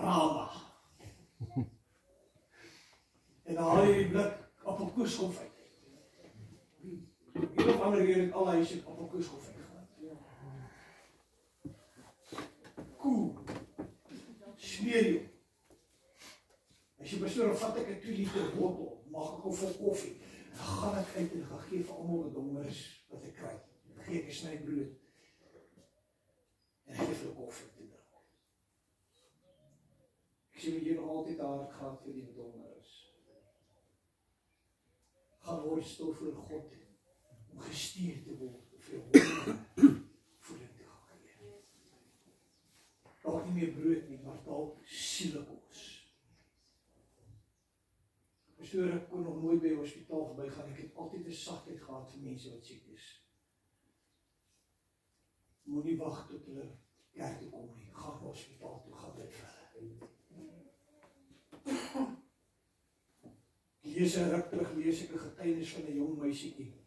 rama. En dan haal jy die blik appelkoeskof uit. Een of ander keer het al huis het appelkoeskof uitgegaan. Koe. Smeer jou. As jy pastoor, vat ek 'n 2 liter bottel, mag ek vol koffie. Dan gaan ek uit en gaan gee vir almal wat honger is wat ek kry. Dan gee ek 'n sny brood. En ek gee vir koffie te drink. Ek sê jy nog altyd hard gaan vir die wat honger is. Gaan word stil voor God. Om gestuur te word vir voeding te gaan gee. Dalk nie meer brood nie, maar dalk sielekos. Pastoor, ek kon nog nooit by 'n hospitaal verbygaan. Ek het altyd 'n sagtheid gehad vir mense wat siek is. Moenie wag tot hulle kerk toe kom nie. Gaan na hospitaal toe, gaan bid vir hulle. Lees 'n ruk terug, lees ek 'n getuienis van 'n jong meisietjie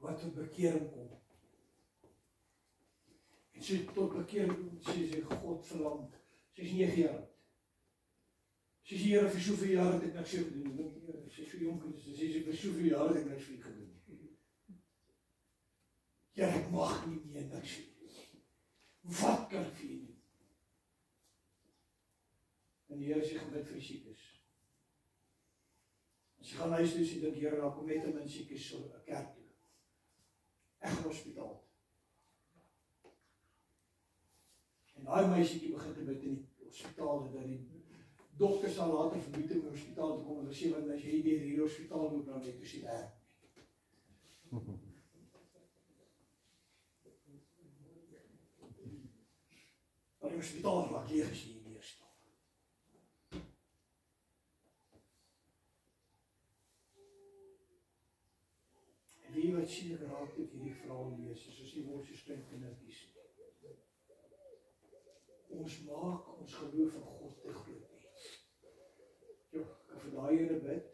wat tot bekering kom. En sy tot bekering, sy God verlang. Sy is 9 jaar oud. Sy sê, Here, vir soveel jare het ek niks vir gedoen. Sy is so jonk, sy sê, vir soveel jare het ek niks vir gedoen. Ja, ek mag nie meer niks vir doen. Wat kan ek vir jy doen? En die Here sê, gebid vir die siekes. As jy gaan huis toe, sê dink, Here, daar kom net 'n min siekes so 'n kerk toe. Ek gaan hospitaal. En daai meisietjie begin te bid in die hospitaal en dat die dokter sal later verbied om in die hospitaal te kom en sê want as jy deur hierdie hospitaal loop dan net is dit werk. Maar die hospitaal raak leeg as jy hier staan. En wie wat sien ek raak dit hierdie vrou lees, soos die woord so klein kindertjies. Ons maak ons geloof in God te groot mens. Ja, ek kan vir daai ene bid.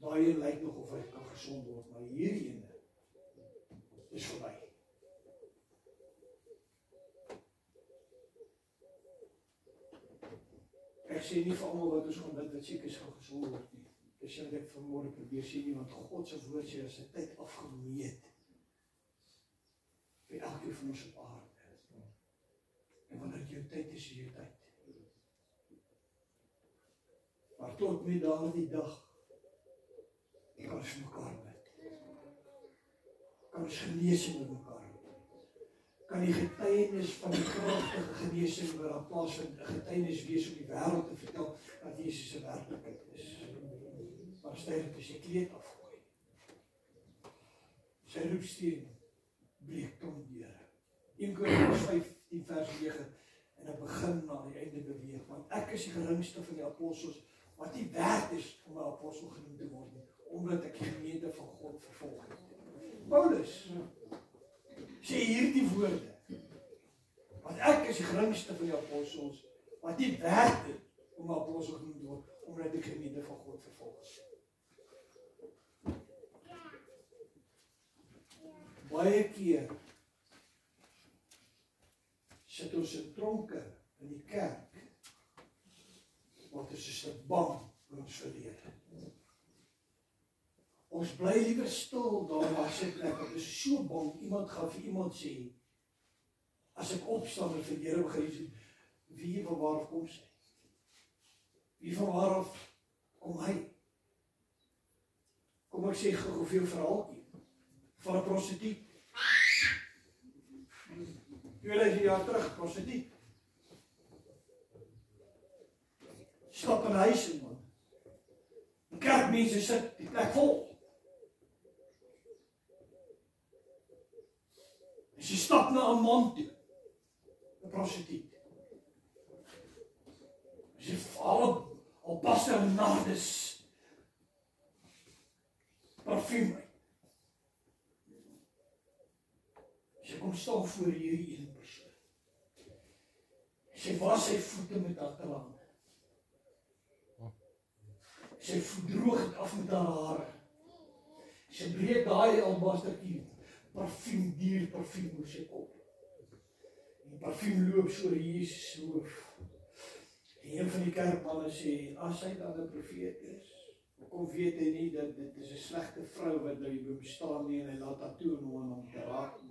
Daai een lyk nog of hy kan gesond word, maar hierdie ene is verby. Ek sê nie vir almal wat ons gaan bid wat siek is gaan gesond word nie. Dis wat ek vanmôre probeer sê nie, want God se woord sê as 'n tyd afgemeet vir elkeen van ons op aarde. En wanneer jou tyd is, jou tyd. Maar tot met daardie dag kan ons mekaar bid. Kan ons genesing met mekaar bid. Kan die getuienis van die kragtige genesing wat daar plaasvind 'n getuienis wees om die wêreld te vertel dat Jesus se werklikheid is. Maar styf as jy kleed afgooi. Sy roepsteen breek trondeure. 1 Korintiërs 15 vers 9 en dit begin na die einde beweeg, want ek is die geringste van die apostels, wat nie werd is om 'n apostel genoem te word nie, omdat ek die gemeente van God vervolg het. Paulus sê hierdie woorde, want ek is die geringste van die apostels, wat nie werd is om 'n apostel genoem te word, omdat ek die gemeente van God vervolg het. Baie keer sit ons in tronke in die kerk, want ons is te bang vir ons verlede. Ons bly liewer stil daar waar sit plek, want ons is so bang, iemand gaan vir iemand sê, as ek opstaan en vir die Here begin sê, wie van waar af kom sy? Wie van waar af kom hy? Kom ek sê gou vir jou verhaaltjie, van 'n prostituut. 2000 jaar terug, prostituut. Stap in huis in, man. Die kerkmense sit die plek vol. En sy stap na 'n man toe, 'n prostituut. Sy val al Pastor Nardus parfuum uit. Sy kom staan voor hierdie een persoon. Sy was sy voete met haar trane. Sy droog het af met haar hare. Sy breek daai albastertjie parfuum, duur parfuum oor sy kop. En die parfuum loop so oor Jesus hoof. En een van die kerkmanne sê, as hy dan 'n profeet is, hoekom weet hy nie dat dit is 'n slegte vrou wat by hom staan nie en hy laat haar toe om hom te raak nie.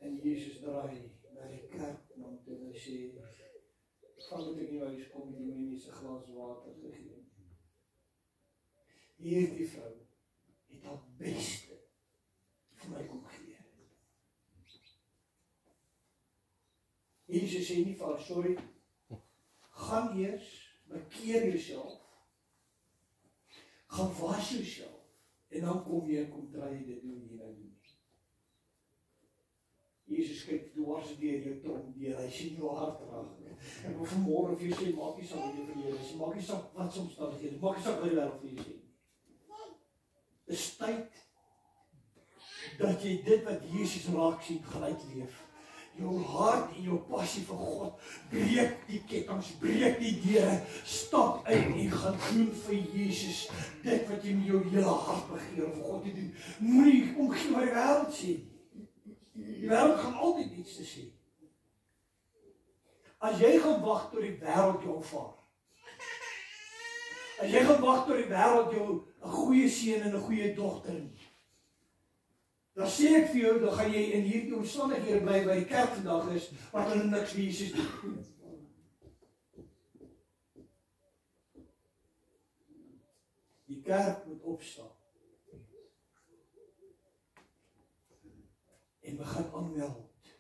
En Jesus draai na die kerkman toe en hy sê, van met ek nie huis kom met die mense 'n glas water gegee. Hierdie vrou het haar beste vir my kom gee. Jesus sê nie vir haar, sorry, gaan eers, bekeer jouself, gaan was jouself, en dan kom jy en kom try jy dit doen hier nou doen. Jesus kyk dwars deur jou tronk deur, hy sien jou hart raak. En of vanmôre vir jou sê, maak nie saak wat jy vir die Here sê, maak nie saak wat se omstandighede, maak nie saak wat die wêreld vir jou sê. Dis tyd dat jy dit wat Jesus raak sien, gelyk leef. Jou hart en jou passie vir God, breek die kettinge, breek die deure, stap uit en gaan doen vir Jesus dit wat jy met jou hele hart begeer om God te doen. Moenie omgee wat die wêreld sê. Die wêreld gaan altyd iets te sê. As jy gaan wag tot die wêreld jou aanvaar, as jy gaan wag tot die wêreld jou 'n goeie seun en 'n goeie dogter, dan sê ek vir jou, dan gaan jy in hierdie omstandighede bly by die kerk vandag is, wat hulle niks vir Jesus doen. Die kerk moet opstaan en begin aanmeld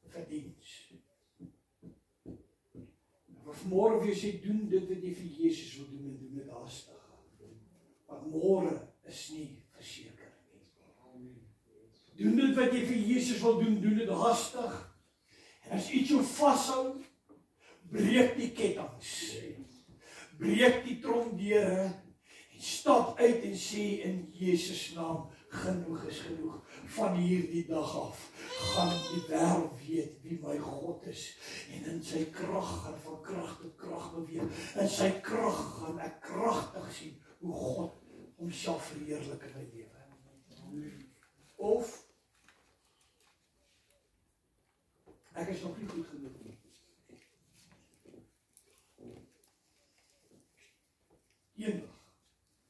vir diens. Môre vir jy sê, doen dit wat jy vir Jesus wil doen en doen dit haastig. Want môre is nie verseker nie. Doen dit wat jy vir Jesus wil doen, doen dit haastig. En as iets jou vashou, breek die kettinge. Breek die tronkdeure en stap uit en sê in Jesus naam, genoeg is genoeg. Van hierdie dag af gaan die wêreld weet wie my God is. En in sy krag gaan van krag tot krag beweeg. In sy krag gaan ek kragtig sien hoe God homself verheerlik in my lewe. Of ek is nog nie goed genoeg nie. Eendag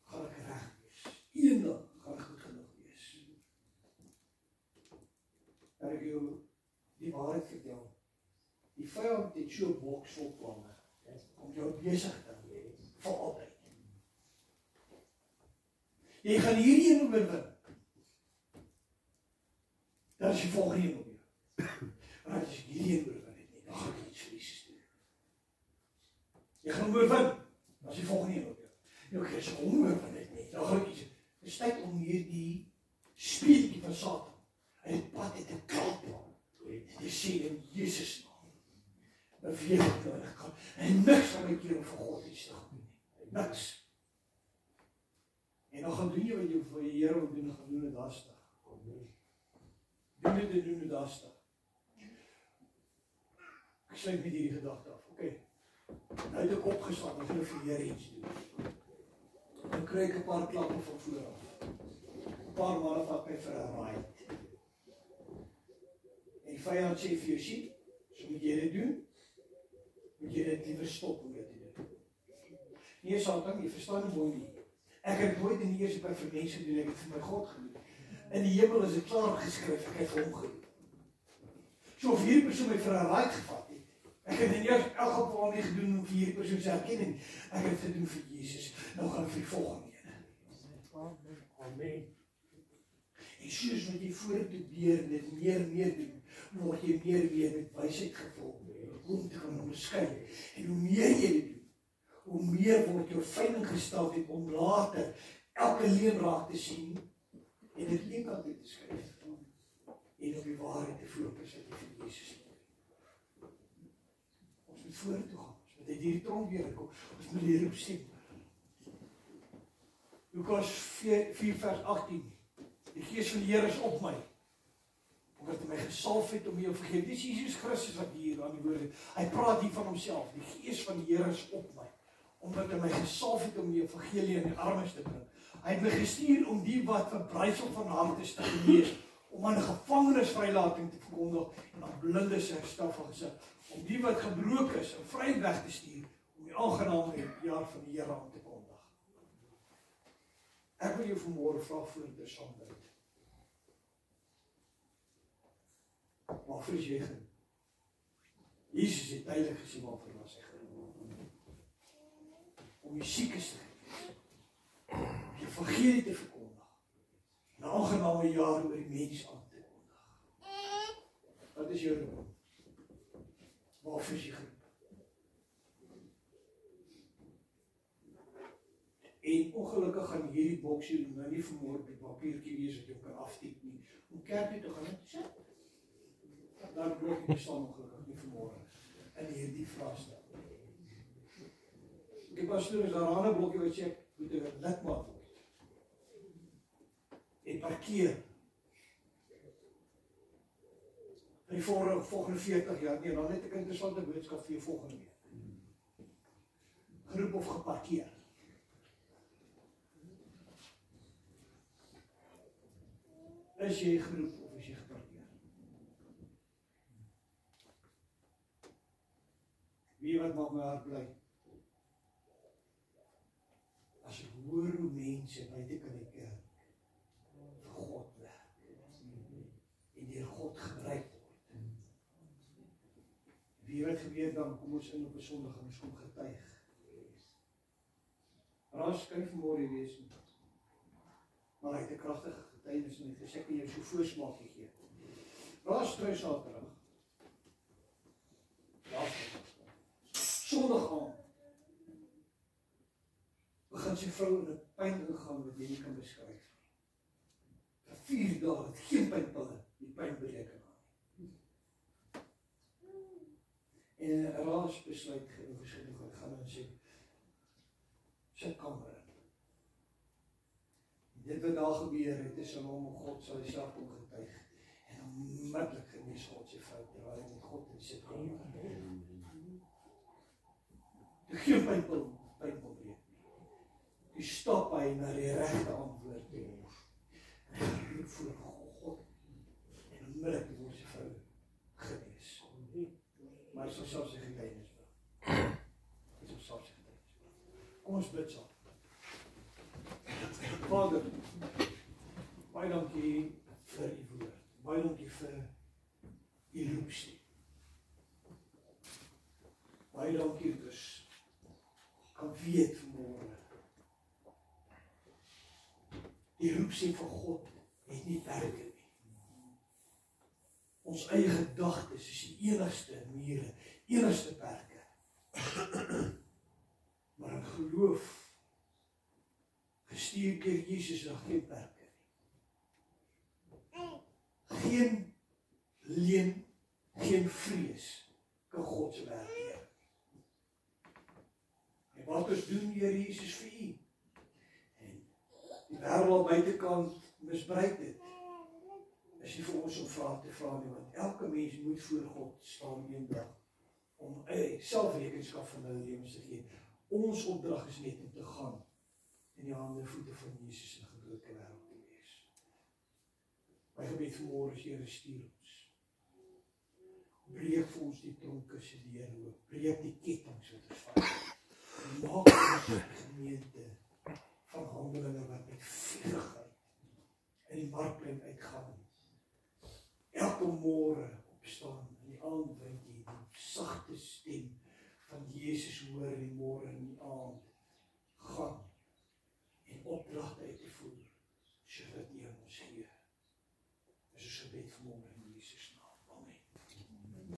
gaan ek reg wees. Eendag gaan ek goed genoeg wees. Dat ek jou die waarheid vertel. Die vyand het so boksvol planne om jou besig te hou vir altyd. Jy gaan hierdie een oorwin. Dan is die volgende een op jou. Maar as jy hierdie een oorwin het nie, dan gaan jy iets vir Jesus doen. Jy gaan oorwin. Dan is die volgende een op jou. Jy as jy oorwin het nie, dan gaan jy iets. Dis tyd om hierdie speletjie van Satan uit die pad uit te klap. Dit sê in Jesus naam. Beweeg nodig gaan. En niks van my keer vir God iets te gaan doen. Niks. En dan gaan doen jy wat jy vir die Here wil doen, gaan doen dit daarstig. Doen dit daarstig. Ek sluit met hierdie gedagte af. Okay. Nou het ek opgestaan, ek wil vir die Here iets doen. Dan kry ek 'n paar klappe van voor af. 'n Paar manne vat my vir 'n ride. En die vyand sê vir jou, sien, so moet jy dit doen, moet jy dit liever stop om dit te doen. Nee, Satan, jy verstaan nie mooi nie. Ek het nooit in die eerste plek vir mense gedoen, ek het vir my God gedoen. In die hemel is dit klaar geskryf, ek het vir hom gedoen. So of hierdie persoon my vir 'n ride gevat het, ek het in elk geval nie gedoen om vir hierdie persoon se erkenning. Ek het dit gedoen vir Jesus. Nou gaan ek vir die volgende een. Amen. En soos wat jy vorentoe deur dit meer doen, word jy meer met wysheid gevul om te kan onderskei. En hoe meer jy dit doen, hoe meer word jou veilig gestel om later elke leuen raak te sien en dit eenkant uit te skryf en op die waarheid te fokus wat jy vir Jesus doen. Ons moet vorentoe gaan. Ons moet uit hierdie tronk weer kom. Ons moet die roep sien. Lukas 4 vers 18. Die Gees van die Here is op my. Omdat hy my gesalf het om jou te vergewe. Dis Jesus Christus wat hier aan die woord het. Hy praat hier van homself. Die Gees van die Here is op my. Omdat hy my gesalf het om die evangelie in die armes te bring. Hy het my gestuur om die wat verbrysel van harte te genees, om aan gevangenes vrylating te verkondig en aan blindes herstel van gesig, om die wat gebroken is en vry weg te stuur, om die aangename jaar van die Here aan te kondig. Ek wil jou vanmôre vra voor dit saam bid. Waarvoor is jy gaan? Jesus het tydelik gesê waarvoor was hy gaan. Om die siekes te genees, om die evangelie te verkondig, en 'n aangename jaar oor die mens aan te kondig. Wat is jou roep? Waarvoor is jy geroep? En ongelukkig gaan hierdie boksie nou nie vanmôre op die papiertjie wees wat jy kan aftik nie. Om kerk toe te gaan net sit. Daar blok jy staan ongelukkig nie vanmôre in hierdie vraestel. Die pastoor is daar 'n ander blokkie wat sê moet 'n lidmaat word. En parkeer. Vir die volgende 40 jaar, nee, dan net 'n interessante boodskap vir jou volgende week. Geroep of geparkeer. Is jy geroep of is jy geparkeer? Wie wat maak my hart bly? As ek hoor hoe mense buite kan die kerk vir God werk en deur God gebruik word. Wie wat gebeur dan, kom ons in op 'n Sondag en ons kom getuig. Ras kan nie vanmôre wees nie. Maar hy het 'n kragtige getuienis en hy het gesê ek kan jou so voorsmaak gee. Ras kry Saterdag. Sondag aan. Begin sy vrou in 'n pyn ingaan wat jy nie kan beskryf. Vir 4 dae het geen pynpille die pyn bereken aan. En Ras besluit gaan en sê sy kamer in. Dit wat daar gebeur het is aan hom God sal hy self kom getuig. En onmiddellik genees God sy vrou terwyl hy met God in sy kamer. Die geen pynpil breek nie. Die stap hy na die regte antwoord toe. En hy roep voor God. En onmiddellik word sy vrou genees. Maar hy sal self sy getuienis bring. Hy sal self sy getuienis bring. Kom ons bid saam. Vader, baie dankie vir u woord. Baie dankie vir u roepstem. Baie dankie dat ons kan weet vanmôre. Die roepstem van God het nie perke nie. Ons eie gedagtes is die enigste mure, enigste perke. Maar in geloof gestuur deur Jesus na geen perke nie. Geen leuen, geen vrees kan God se werk leer. En wat ons doen, Here Jesus, vir U? En die wêreld buitekant misbruik dit. Is nie vir ons om vrae te vra nie, want elke mens moet voor God staan eendag om selfrekenskap van hulle lewens te gee. Ons opdrag is net om te gaan in die hande en voete van Jesus in 'n gebroke wêreld te wees. My gebed vanmôre is, Here, stuur ons. Breek vir ons die tronke se deure oop. Breek die kettinge wat ons vas. Maak ons 'n gemeente van handelinge wat met vlugtigheid in die markplein uitgaan. Elke môre opstaan in die aand bring jy die sagte stem